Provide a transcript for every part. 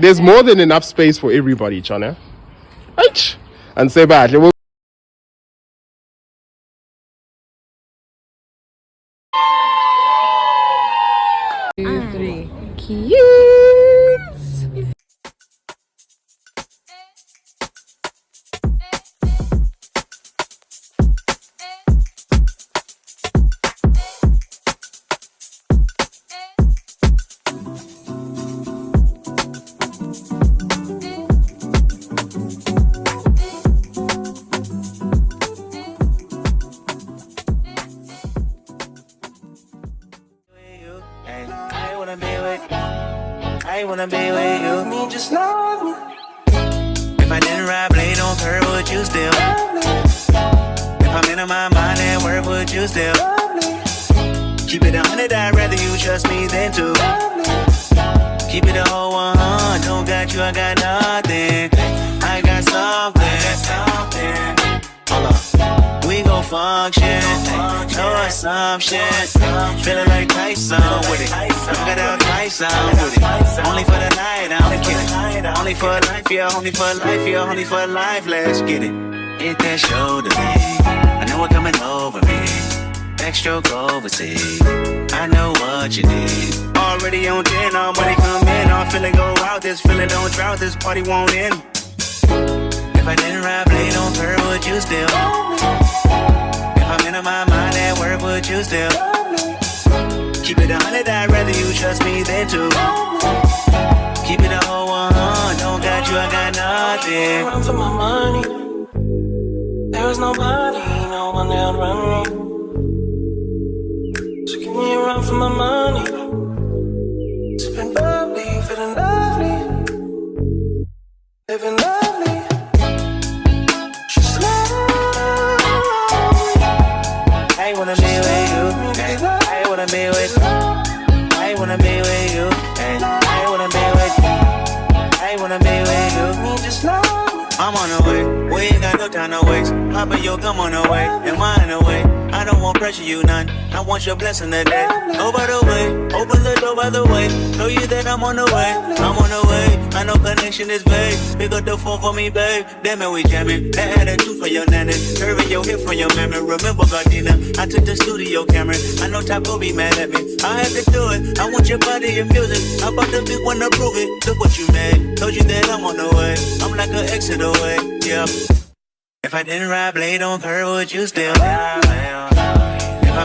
There's more than enough space for everybody, Chana. Right? And say bad. We'll 2, 3. Cute. I wanna be with you. Me just love me. If I didn't ride blade on curve, would you still? If I'm in my mind at work, would you still? Keep it 100, I'd rather you trust me than to. Keep it a whole 100. Don't got you, I got nothing. I got something. Hold up. We gon' function, no assumption. Feeling like Tyson with it. Got out Tyson with it. Only for the night, I'm kidding. Only for life, yeah, only for life, yeah, only for life. Let's get it. Hit that shoulder, babe. I know it coming over me. Backstroke overseas. I know what you need. Already on 10, all money come in. All feeling go out. This feeling don't drought. This party won't end. If I didn't ride blade on her, would you still? If I'm in my mind at work, would you still? Keep it 100, I'd rather you trust me than to. Keep it a whole 100, don't got you, I got nothing. Run for my money. There is nobody, no one that'll run me. So give me a run for my money. Sipping bubbly, feeling lovely. Living lovely. I wanna be with you. I wanna be with you. I wanna be with you. I wanna be with you. I wanna be with you. I'm on the way. We ain't got no time to waste. Papa, yo, come on the way. And mine the way. I don't want pressure, you none. I want your blessing today. Oh, by the way, open the door by the way. Show you that I'm on the way. I'm on the way. I know connection is vague. Pick up the phone for me, babe. Damn it, we jamming. That attitude for your nanny. Curving your hip from your memory. Remember, Gardena, I took the studio camera. I know Typo be mad at me. I had to do it. I want your body and music. I'm about the big one to prove it. Look what you made. Told you that I'm on the way. I'm like an exit away. Yeah. If I didn't ride blade on curve, would you still? If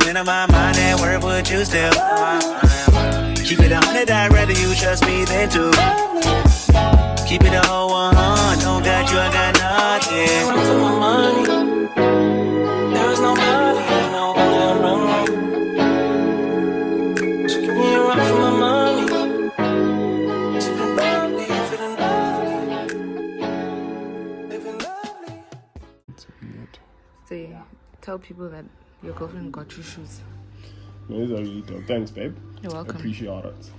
I'm in my mind at work, would you still? Keep it 100, I'd rather you trust me than to. Keep it a whole 100, don't got you, I got nothing. Run for my money. There is nobody, no one that'll run me. So give me a run for my money. Sipping bubbly, feeling lovely. Living lovely. Say, tell people that your girlfriend got you shoes. No, these are really dope. Thanks, babe. You're welcome. Appreciate it.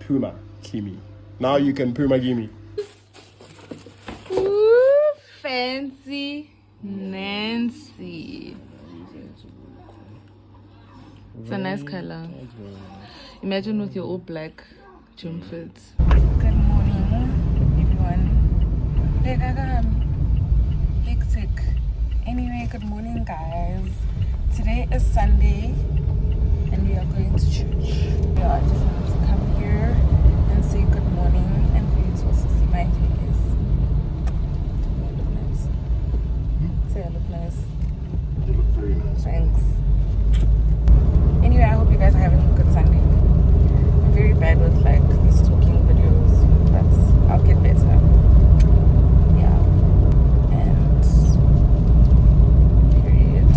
Puma, Kimi. Now you can Puma Gimme. Ooh, fancy Nancy. It's a nice color. Imagine with your all black gym fits. Good morning, everyone. Hectic. Anyway, good morning, guys. Today is Sunday, and we are going to church. Yeah, I just wanted to come here and say good morning, and for you to also see my face. Do I look nice? Say I look nice. You look very nice. Thanks. Anyway, I hope you guys are having a good Sunday. I'm very bad with like these talking videos, but I'll get better. Yeah. And period.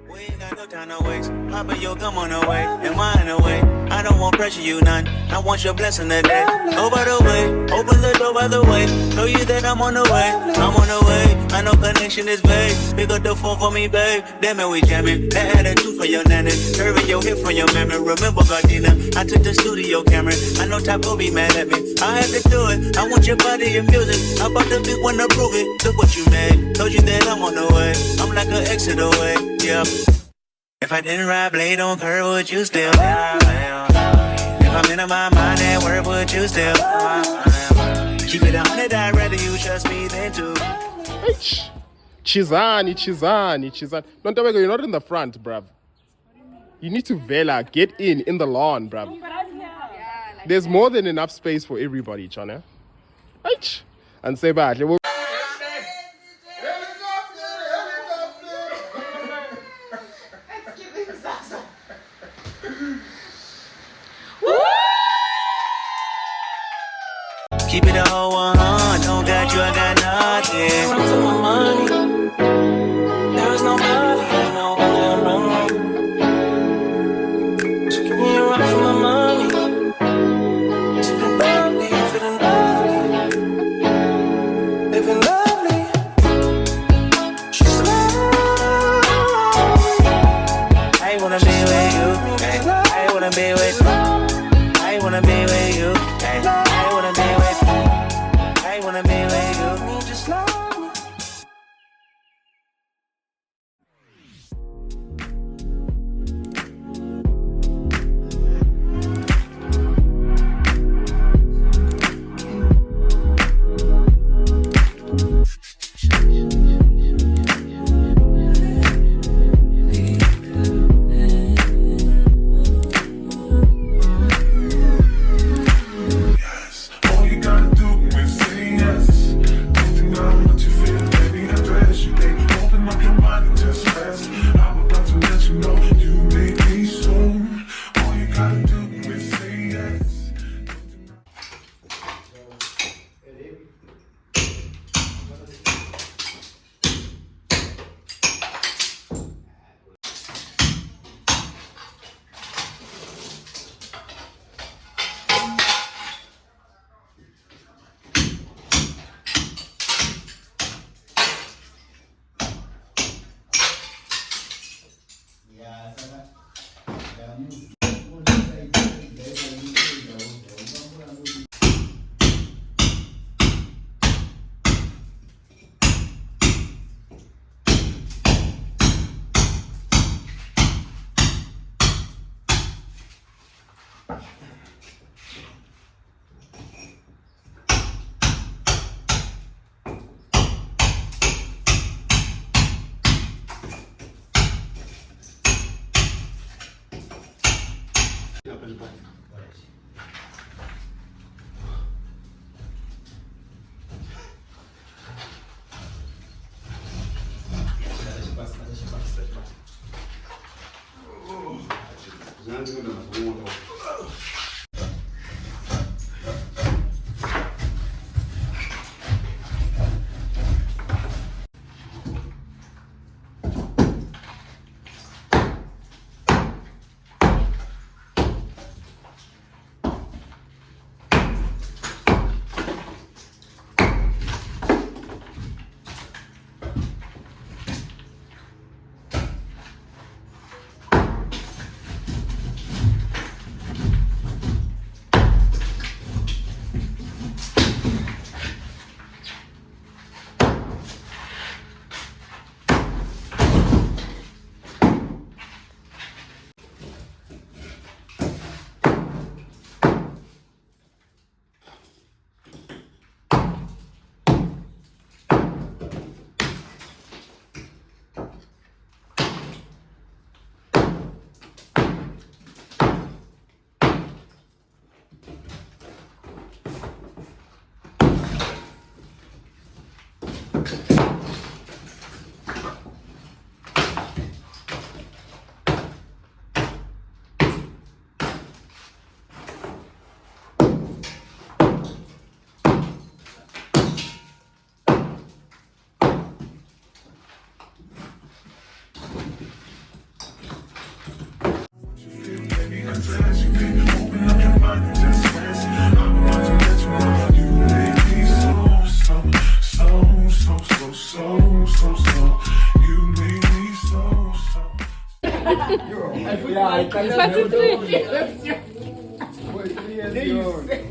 We ain't got no time to waste. Papa, yo, come on the way. And mine the way. I don't want pressure, you none. I want your blessing today. Oh, by the way, open the door by the way. Show you that I'm on the way. I'm on the way. I know connection is vague. Pick up the phone for me, babe. Damn it, we jamming. That attitude for your nanny. Curving your hip from your memory. Remember, Gardena, I took the studio camera. I know Typo be mad at me. I had to do it. I want your body and music. I'm about the big one to prove it. Look what you made. Told you that I'm on the way. I'm like an exit away. Yeah. If I didn't ride blade on curve, would you still? If I'm in my mind at work, would you still? Keep it 100, I'd rather you trust me than to. Chizani. Don't tell me you're not in the front, bruv. You need to vela, get in the lawn, bruv. There's more than enough space for everybody, Chana. And say back. Keep it a whole 100, don't got you, I got nothing. Run for my money, there is nobody, ain't nobody around. So give me a run for my money. Sipping bubbly, feeling lovely, living lovely. She's lovely. I wanna be with you, I wanna be with you, I wanna be with you, I wanna be with you. I wanna be with you, me just love me.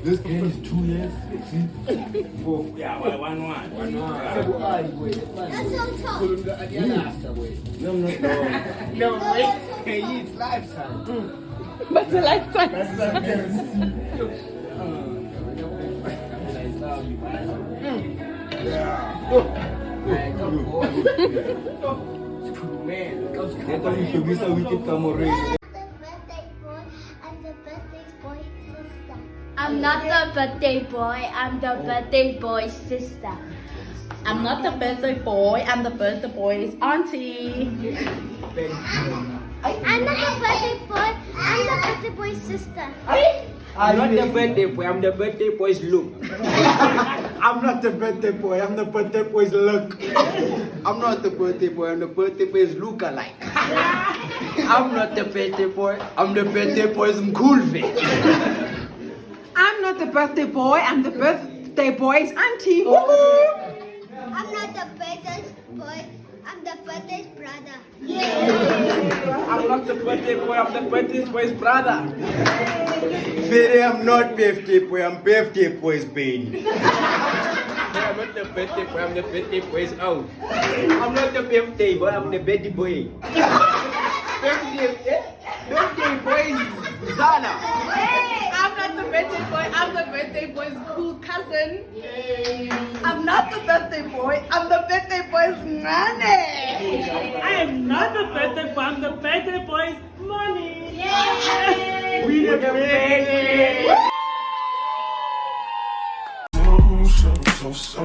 This game is 2 years. For yeah, one. That's so tough. No, wait. It's lifetime. But the lifetime. That's I'm not the birthday boy, I'm the birthday boy's sister. I'm not the birthday boy, I'm the birthday boy's auntie. I'm not the birthday boy, I'm the birthday boy's sister. I'm not the birthday boy, I'm the birthday boy's look. I'm not the birthday boy, I'm the birthday boy's look. I'm not the birthday boy, I'm the birthday boy's look alike. I'm not the birthday boy, I'm the birthday boy's cool fit. I'm not the birthday boy, I'm the birthday boy's auntie. I'm not the birthday boy, I'm the birthday's brother. I'm not the birthday boy, I'm the birthday boy's brother. Fede, I'm not birthday boy, I'm birthday boy's baby. I'm not the birthday boy, I'm the birthday boy's out. I'm not the birthday boy, I'm the birthday boy. Birthday boy's Zana. I'm not the birthday boy, I'm the birthday boy's cool cousin. I'm not the birthday boy, I'm the birthday boy's nanny. I am not the birthday boy, I'm the birthday boy's money. We the birthday. So.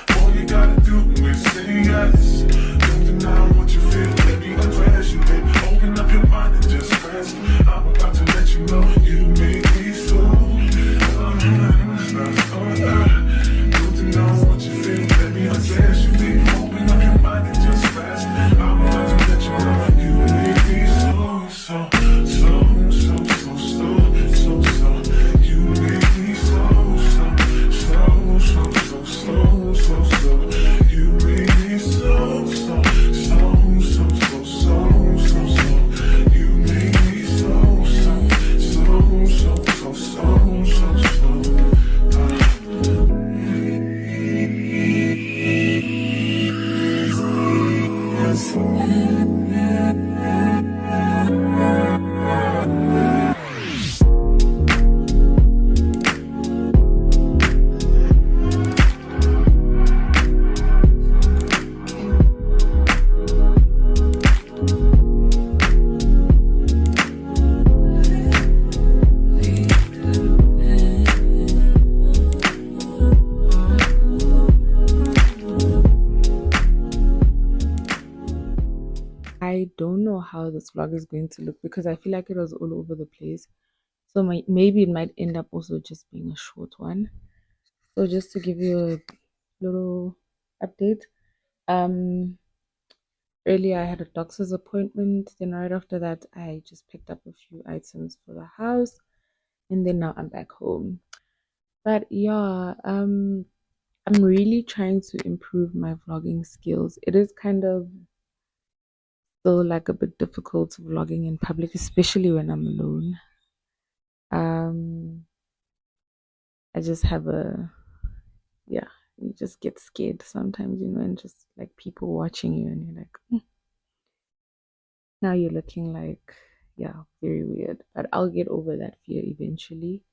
All you gotta do is say yes. Don't deny what you feel. Let me undress you, babe. Open up your mind and just rest. I'm about to let you know you make me so. Don't deny what you feel. Let me undress you, babe. Open up your mind and just rest. I'm about to let you know you make me so. You make me so. You make me so. You make me I don't know how this vlog is going to look because I feel like it was all over the place. So maybe it might end up also just being a short one. So just to give you a little update, earlier I had a doctor's appointment. Then right after that, I just picked up a few items for the house, and then now I'm back home. But yeah, I'm really trying to improve my vlogging skills. It is kind of still like a bit difficult vlogging in public, especially when I'm alone. I just have you just get scared sometimes, and just like people watching you, and you're like, now you're looking like, very weird. But I'll get over that fear eventually.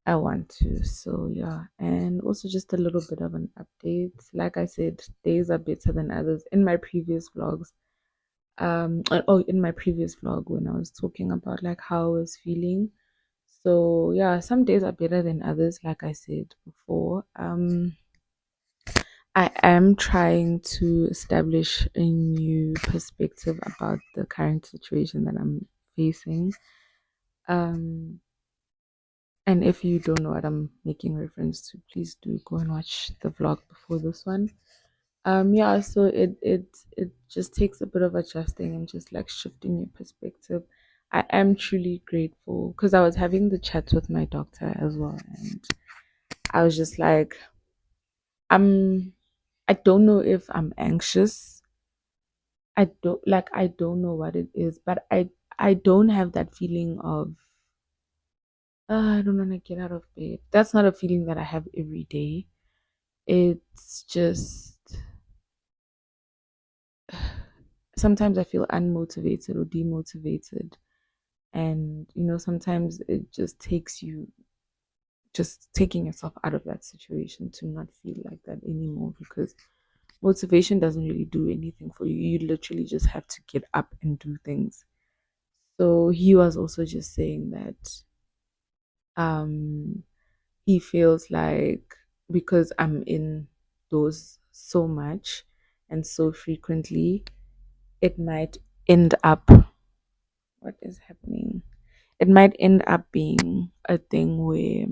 I want to. So yeah, and also just a little bit of an update. Like I said, days are better than others. In my previous vlogs, in my previous vlog when I was talking about like how I was feeling. So yeah, some days are better than others, like I said before. I am trying to establish a new perspective about the current situation that I'm facing. And if you don't know what I'm making reference to, please do go and watch the vlog before this one. So it just takes a bit of adjusting and just like shifting your perspective. I am truly grateful because I was having the chat with my doctor as well, and I was just like, I don't know if I'm anxious I don't know what it is, but I don't have that feeling of I don't want to get out of bed. That's not a feeling that I have every day. It's just sometimes I feel unmotivated or demotivated, and sometimes it just takes you just taking yourself out of that situation to not feel like that anymore, because motivation doesn't really do anything for you. You literally just have to get up and do things. So he was also just saying that um he feels like because I'm in those so much and so frequently, it might end up what is happening? It might end up being a thing where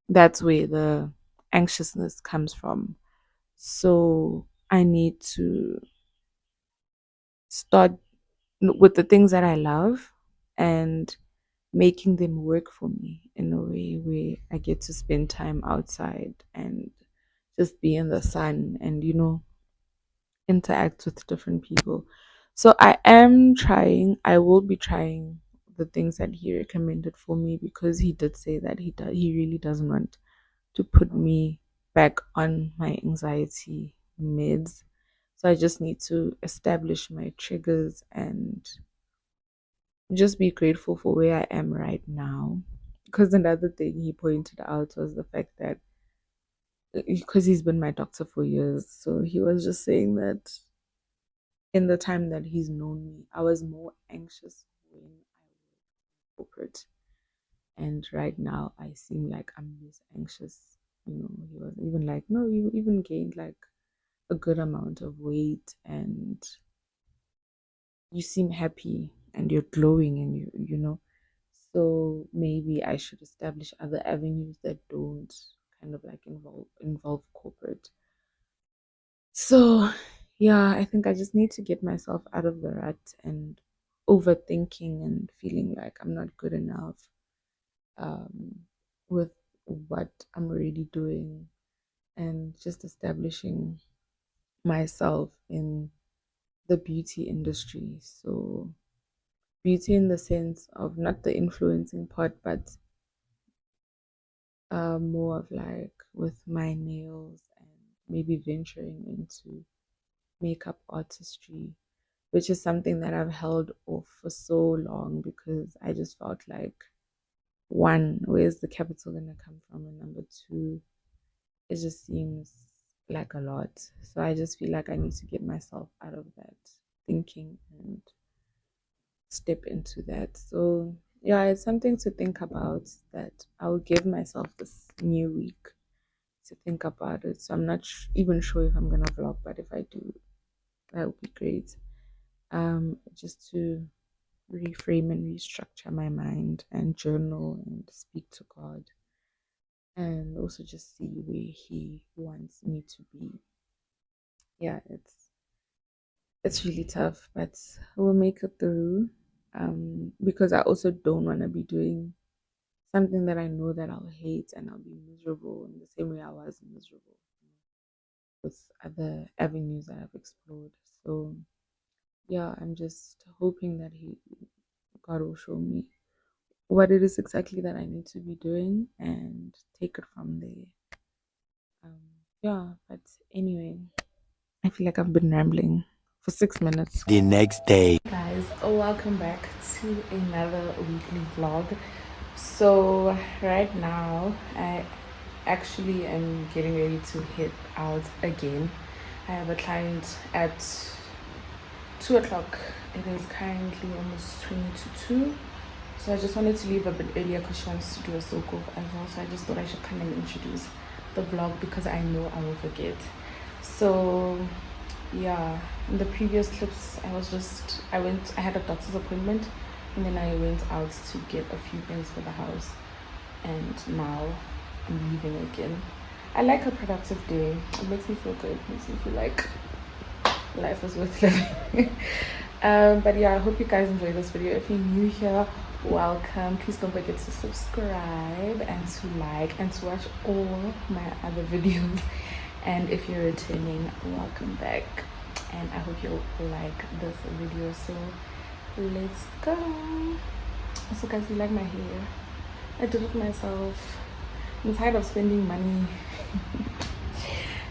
that's where the anxiousness comes from. So I need to start with the things that I love and making them work for me in a way where I get to spend time outside and just be in the sun and interact with different people. So I will be trying the things that he recommended for me, because he did say that he really doesn't want to put me back on my anxiety meds. So I just need to establish my triggers and just be grateful for where I am right now. Because another thing he pointed out was the fact that because he's been my doctor for years, so he was just saying that in the time that he's known me, I was more anxious when I was corporate, and right now I seem like I'm less anxious. He was even like, no, you even gained like a good amount of weight, and you seem happy and you're glowing, and so maybe I should establish other avenues that don't kind of like involve corporate. So yeah, I think I just need to get myself out of the rut and overthinking and feeling like I'm not good enough um, with what I'm already doing, and just establishing myself in the beauty industry. So beauty in the sense of not the influencing part, but more of like with my nails, and maybe venturing into makeup artistry, which is something that I've held off for so long because I just felt like, one, where's the capital gonna come from? And number two, it just seems like a lot. So I just feel like I need to get myself out of that thinking and step into that. So yeah, it's something to think about, that I'll give myself this new week to think about it. So I'm not even sure if I'm gonna vlog, but if I do, that would be great. Just to reframe and restructure my mind and journal and speak to God, and also just see where He wants me to be. Yeah, it's really tough, but we'll make it through. Because I also don't want to be doing something that I know that I'll hate and I'll be miserable in the same way I was miserable with other avenues that I've explored. So yeah, I'm just hoping that God will show me what it is exactly that I need to be doing and take it from there. Yeah, but anyway, I feel like I've been rambling for 6 minutes. The next day. Guys, welcome back to another weekly vlog. So right now I actually am getting ready to head out again. I have a client at 2 o'clock. It is currently almost 20 to 2. So I just wanted to leave a bit earlier because she wants to do a soak off as well. So I just thought I should come and introduce the vlog because I know I will forget. So yeah, in the previous clips I had a doctor's appointment, and then I went out to get a few things for the house, and now I'm leaving again. I like a productive day. It makes me feel good. It makes me feel like life is worth living. But yeah, I hope you guys enjoyed this video. If you're new here, welcome. Please don't forget to subscribe and to like and to watch all my other videos. And if you're returning, welcome back. and I hope you like this video. So let's go. Also guys, you like my hair? I did it myself. I'm tired of spending money.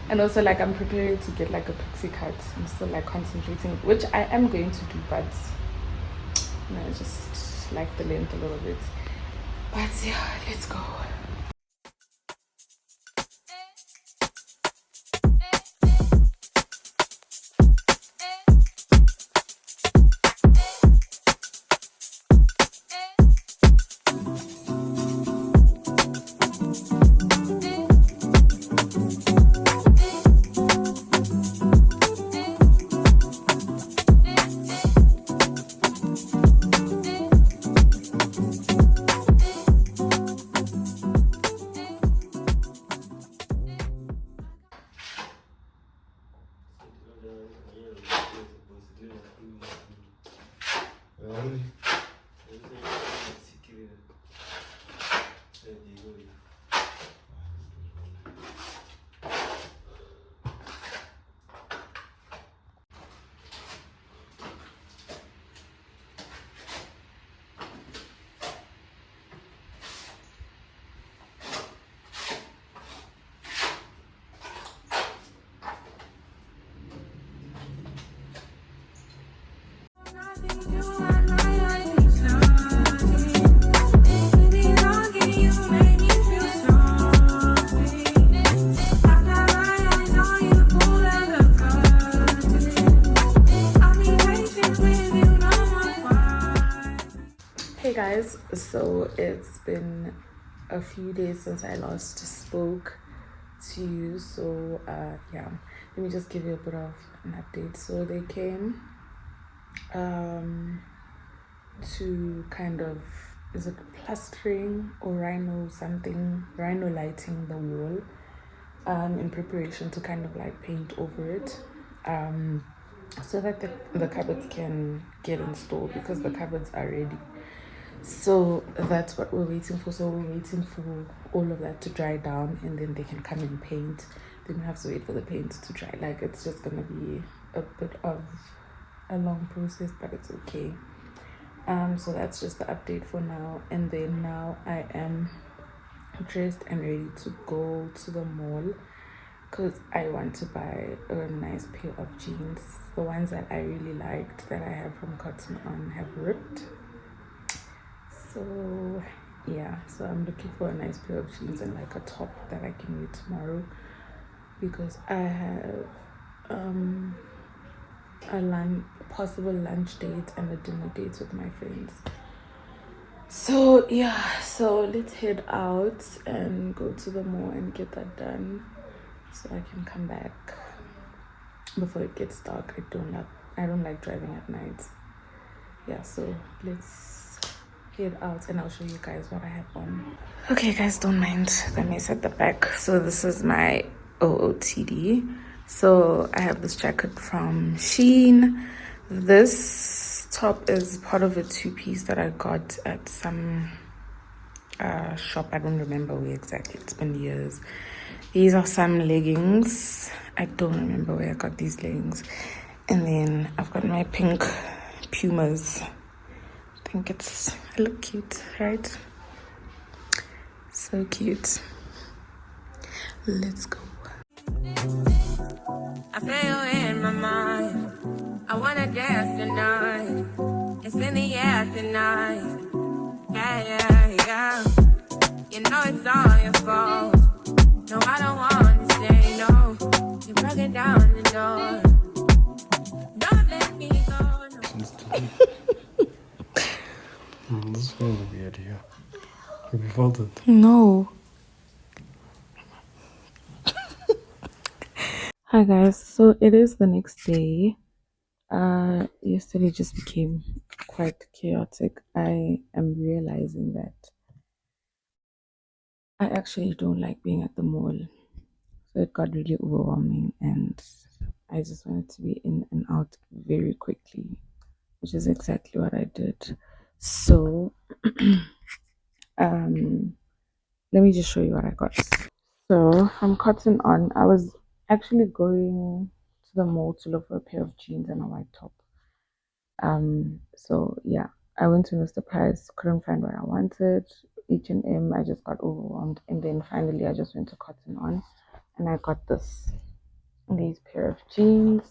And also like I'm preparing to get like a pixie cut. I'm still like concentrating, which I am going to do, but you know, I just like the length a little bit. But yeah, let's go. Hey guys, so it's been a few days since I last spoke to you, so yeah, let me just give you a bit of an update. So they came to kind of, is it plastering or rhino lighting the wall in preparation to kind of like paint over it, so that the cupboards can get installed, because the cupboards are ready. So that's what we're waiting for. So we're waiting for all of that to dry down, and then they can come and paint. Then we have to wait for the paint to dry. Like, it's just gonna be a bit of a long process, but it's okay. So that's just the update for now. And then now I am dressed and ready to go to the mall, because I want to buy a nice pair of jeans. The ones that I really liked that I have from Cotton On have ripped. So yeah, so I'm looking for a nice pair of jeans and like a top that I can wear tomorrow, because I have a possible lunch date and a dinner date with my friends. So yeah, so let's head out and go to the mall and get that done, so I can come back before it gets dark. I don't like driving at night. Yeah, so let's head out and I'll show you guys what I have on. Okay guys, don't mind the mess at the back. So this is my OOTD. So I have this jacket from Shein. This top is part of a two-piece that I got at some shop. I don't remember where exactly, it's been years. These are some leggings. I don't remember where I got these leggings. And then I've got my pink Pumas. I look cute, right? So cute. Let's go. I feel in my mind. I wanna dance tonight. It's in the air tonight. Yeah. You know it's all your fault. No, I don't want to stay, no. You're breaking down the door. Don't let me go, no. This is really weird here. Have you felt it? No. Hi guys, so it is the next day. Yesterday just became quite chaotic. I am realizing that I actually don't like being at the mall. So it got really overwhelming and I just wanted to be in and out very quickly, which is exactly what I did. So let me just show you what I got. So from Cotton On, I was actually going to the mall to look for a pair of jeans and a white top. So yeah, I went to Mr. Price, couldn't find what I wanted. H&M, I just got overwhelmed, and then finally I just went to Cotton On, and I got these pair of jeans,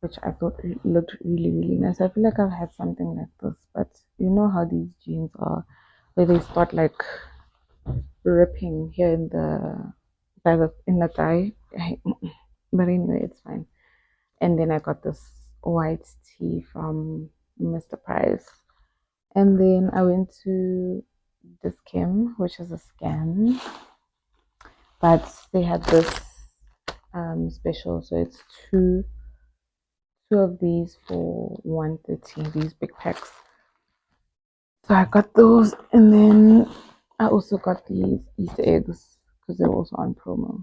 which I thought looked really nice. I feel like I've had something like this, but you know how these jeans are, where they start like ripping here in the thigh. But anyway, it's fine. And then I got this white tee from Mr. Price. And then I went to this Kim, which is a scam, but they had this special, so it's two of these for 130, these big packs. So I got those, and then I also got these Easter eggs because they're also on promo.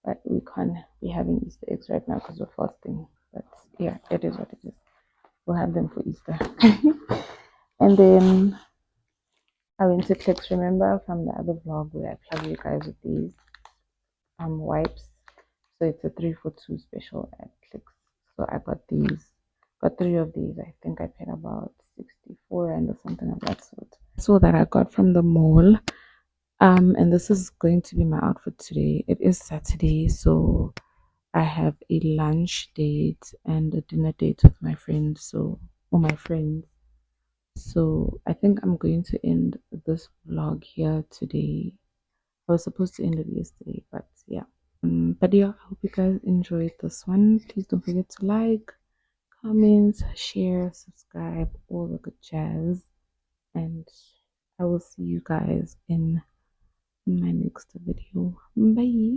But we can't be having Easter eggs right now because we're fasting. But yeah, it is what it is. We'll have them for Easter. And then I went to Clicks, remember from the other vlog where I plugged you guys with these wipes. So it's a 3 for 2 special at Clicks. So I got three of these. I think I paid about 64 rand or something of that sort. So that I got from the mall. And this is going to be my outfit today. It is Saturday, so I have a lunch date and a dinner date with my friends, or my friends. So I think I'm going to end this vlog here today. I was supposed to end it yesterday, but yeah. But yeah, I hope you guys enjoyed this one. Please don't forget to like, comment, share, subscribe, all the good jazz. And I will see you guys in my next video. Bye.